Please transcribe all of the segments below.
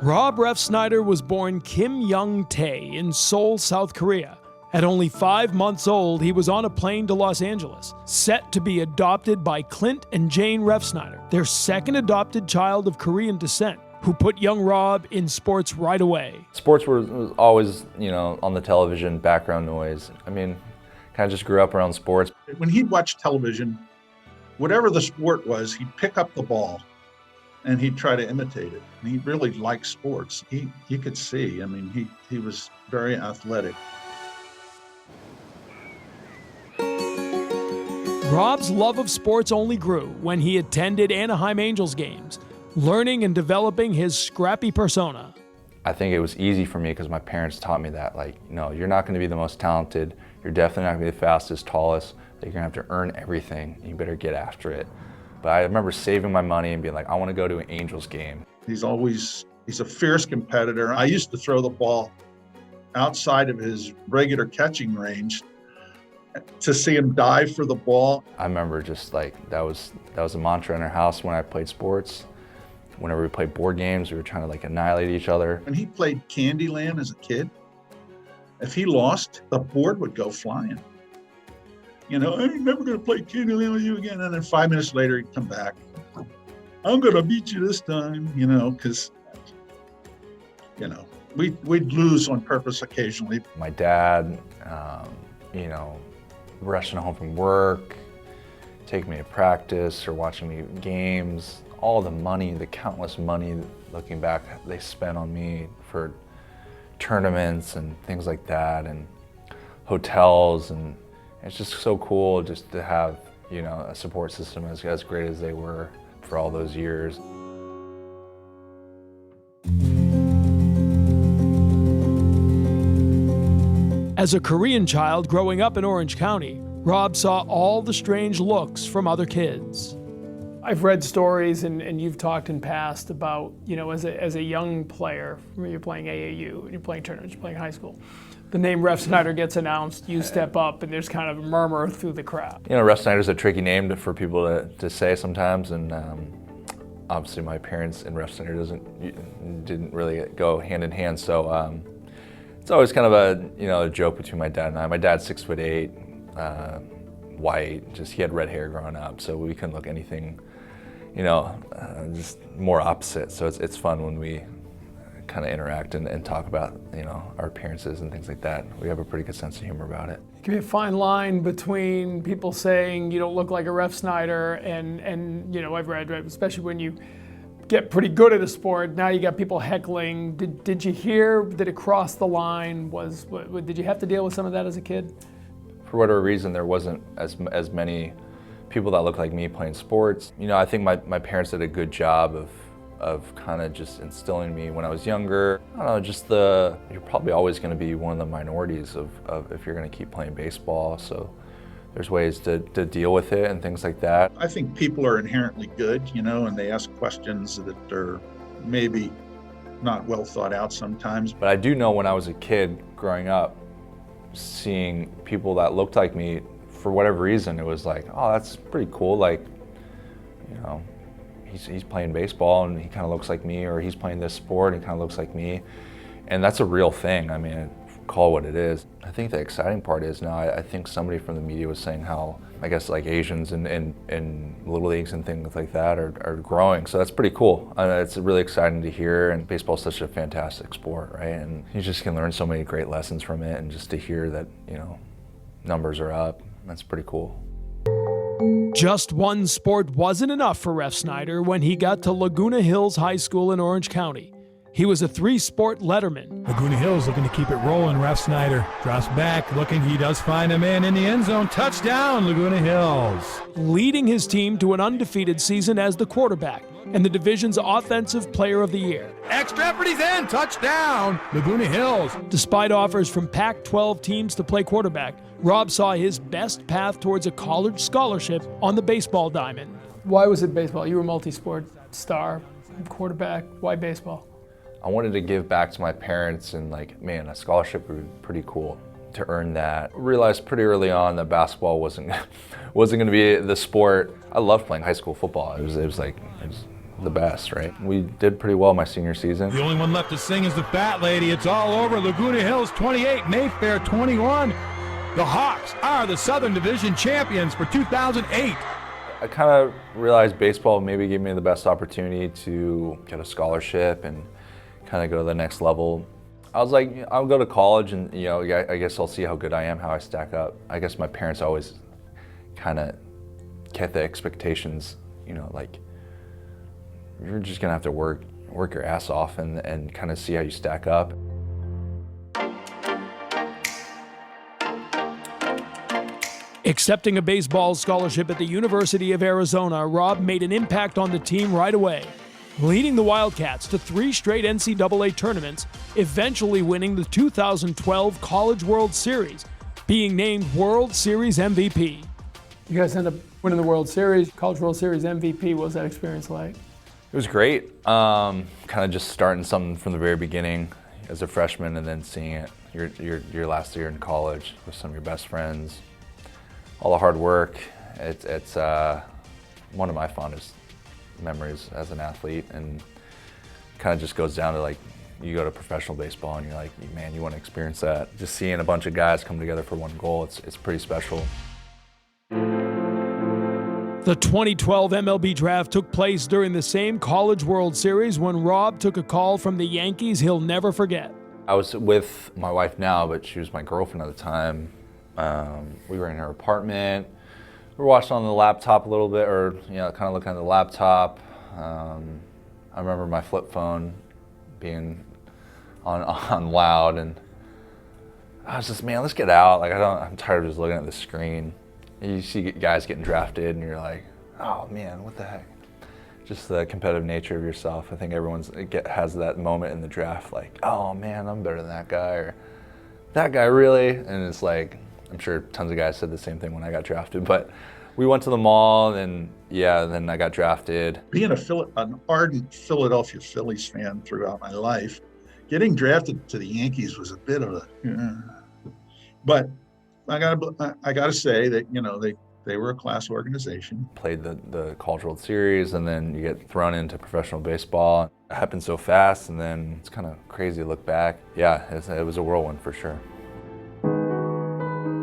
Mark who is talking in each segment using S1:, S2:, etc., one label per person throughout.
S1: Rob Refsnyder was born Kim Young-tae in Seoul, South Korea. At only 5 months old, he was on a plane to Los Angeles, set to be adopted by Clint and Jane Refsnyder, their second adopted child of Korean descent, who put young Rob in sports right away.
S2: Sports was always, on the television, background noise. Kind of just grew up around sports.
S3: When he'd watch television, whatever the sport was, he'd pick up the ball and he'd try to imitate it. And he really liked sports. You could see, he was very athletic.
S1: Rob's love of sports only grew when he attended Anaheim Angels games, learning and developing his scrappy persona.
S2: I think it was easy for me because my parents taught me that, you're not going to be the most talented, you're definitely not going to be the fastest, tallest, you're going to have to earn everything, and you better get after it. But I remember saving my money and being like, I want to go to an Angels game.
S3: He's a fierce competitor. I used to throw the ball outside of his regular catching range to see him dive for the ball.
S2: I remember just that was a mantra in our house when I played sports. Whenever we played board games, we were trying to annihilate each other.
S3: When he played Candyland as a kid, if he lost, the board would go flying. I'm never going to play Candyland with you again. And then 5 minutes later, he'd come back. I'm going to beat you this time, because, we'd lose on purpose occasionally.
S2: My dad, rushing home from work, taking me to practice or watching me games. All the money, the countless money, looking back, they spent on me for tournaments and things like that, and hotels, and it's just so cool just to have, a support system as great as they were for all those years.
S1: As a Korean child growing up in Orange County, Rob saw all the strange looks from other kids. I've read stories, and you've talked in past about, as a young player, when you're playing AAU, and you're playing tournaments, you're playing high school, the name Refsnyder gets announced, you step up, and there's kind of a murmur through the crowd.
S2: Refsnyder's a tricky name for people to say sometimes, and obviously my parents and Refsnyder didn't really go hand in hand, so it's always kind of a joke between my dad and I. My dad's 6'8", white, he had ed hair growing up, so we couldn't look anything, just more opposite. So it's fun when we kind of interact and talk about, our appearances and things like that. We have a pretty good sense of humor about it.
S1: It can be a fine line between people saying you don't look like a Refsnyder and I've read, especially when you get pretty good at a sport, now you got people heckling. Did you hear, did it cross the line? Did you have to deal with some of that as a kid?
S2: For whatever reason, there wasn't as many people that looked like me playing sports. I think my parents did a good job of kind of just instilling me when I was younger. I don't know, you're probably always going to be one of the minorities of if you're going to keep playing baseball. So there's ways to deal with it and things like that.
S3: I think people are inherently good, and they ask questions that are maybe not well thought out sometimes.
S2: But I do know when I was a kid growing up, seeing people that looked like me, for whatever reason, it was like, oh, that's pretty cool. He's playing baseball and he kind of looks like me, or he's playing this sport and he kind of looks like me. And that's a real thing. Call it what it is. I think the exciting part is now, I think somebody from the media was saying how, Asians in little leagues and things like that are growing. So that's pretty cool. It's really exciting to hear, and baseball is such a fantastic sport, right? And you just can learn so many great lessons from it, and just to hear that, numbers are up, that's pretty cool.
S1: Just one sport wasn't enough for Refsnyder when he got to Laguna Hills High School in Orange County. He was a 3-sport letterman.
S4: Laguna Hills looking to keep it rolling. Refsnyder drops back, looking. He does find a man in the end zone. Touchdown, Laguna Hills.
S1: Leading his team to an undefeated season as the quarterback and the division's Offensive Player of the Year.
S4: Extra effort, he's in. Touchdown, Laguna Hills.
S1: Despite offers from Pac-12 teams to play quarterback, Rob saw his best path towards a college scholarship on the baseball diamond. Why was it baseball? You were a multi-sport star, quarterback. Why baseball?
S2: I wanted to give back to my parents, and a scholarship would be pretty cool to earn that. Realized pretty early on that basketball wasn't going to be the sport. I loved playing high school football. It was the best, right? We did pretty well my senior season.
S4: The only one left to sing is the Fat Lady. It's all over. Laguna Hills 28, Mayfair 21. The Hawks are the Southern Division champions for 2008.
S2: I kind of realized baseball maybe gave me the best opportunity to get a scholarship and kind of go to the next level. I was like, I'll go to college and, I guess I'll see how good I am, how I stack up. I guess my parents always kind of kept the expectations, like, you're just gonna have to work your ass off and kind of see how you stack up.
S1: Accepting a baseball scholarship at the University of Arizona, Rob made an impact on the team right away, leading the Wildcats to 3 straight NCAA tournaments, eventually winning the 2012 College World Series, being named World Series MVP. You guys end up winning the World Series, College World Series MVP. What was that experience like?
S2: It was great. Kind of just starting something from the very beginning as a freshman and then seeing it your last year in college with some of your best friends. All the hard work. It's one of my fondest memories as an athlete, and kind of just goes down to, like, you go to professional baseball and you're like, man, you want to experience that. Just seeing a bunch of guys come together for one goal, it's pretty special.
S1: The 2012 MLB draft took place during the same College World Series when Rob took a call from the Yankees he'll never forget. I
S2: was with my wife now, but she was my girlfriend at the time. We were in her apartment. We were watching on the laptop a little bit, or kind of looking at the laptop. I remember my flip phone being on loud, and I was just, man, let's get out. Like, I'm tired of just looking at the screen. You see guys getting drafted, and you're like, oh man, what the heck? Just the competitive nature of yourself. I think everyone has that moment in the draft, like, oh man, I'm better than that guy, or that guy really? And it's like, I'm sure tons of guys said the same thing when I got drafted, but we went to the mall, and then I got drafted.
S3: Being an ardent Philadelphia Phillies fan throughout my life, getting drafted to the Yankees was a bit of a, but I gotta say that they were a class organization.
S2: Played the College World Series, and then you get thrown into professional baseball. It happened so fast, and then it's kind of crazy to look back. Yeah, it was a whirlwind for sure.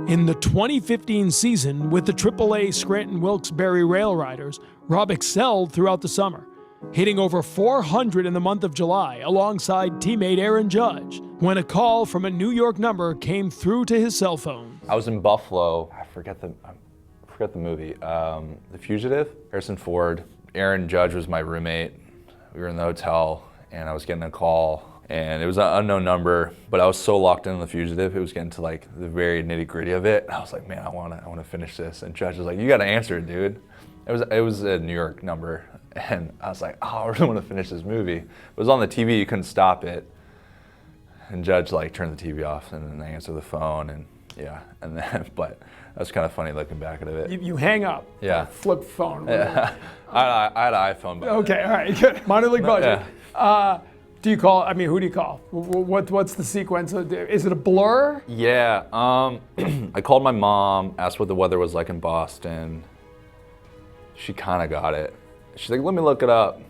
S1: In the 2015 season with the AAA Scranton Wilkes-Barre Rail Riders, Rob excelled throughout the summer, hitting over 400 in the month of July alongside teammate Aaron Judge, when a call from a New York number came through to his cell phone.
S2: I was in Buffalo. I forget the movie. The Fugitive. Harrison Ford. Aaron Judge was my roommate. We were in the hotel, and I was getting a call. And it was an unknown number, but I was so locked in The Fugitive, it was getting to, like, the very nitty-gritty of it. And I was like, man, I wanna finish this. And Judge was like, you gotta answer it, dude. It was a New York number, and I was like, oh, I really wanna finish this movie. It was on the TV, you couldn't stop it. And Judge, like, turned the TV off, and then I answered the phone, and but that was kind of funny looking back at it.
S1: You hang up.
S2: Yeah.
S1: Flip phone.
S2: Yeah. I had an iPhone. But
S1: okay, all right, good. Minor league budget.
S2: Yeah.
S1: Do you call? I mean, who do you call? What's the sequence? Is it a blur?
S2: Yeah. I called my mom, asked what the weather was like in Boston. She kind of got it. She's like, let me look it up.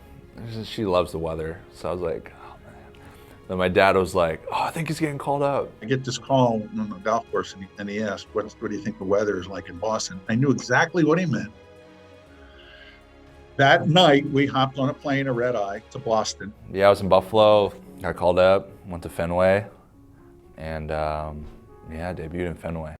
S2: She loves the weather, so I was like, oh man. Then my dad was like, oh, I think he's getting called up.
S3: I get this call on the golf course, and he asked, what do you think the weather is like in Boston? I knew exactly what he meant. That night, we hopped on a plane, a red eye, to Boston.
S2: Yeah, I was in Buffalo, got called up, went to Fenway, and debuted in Fenway.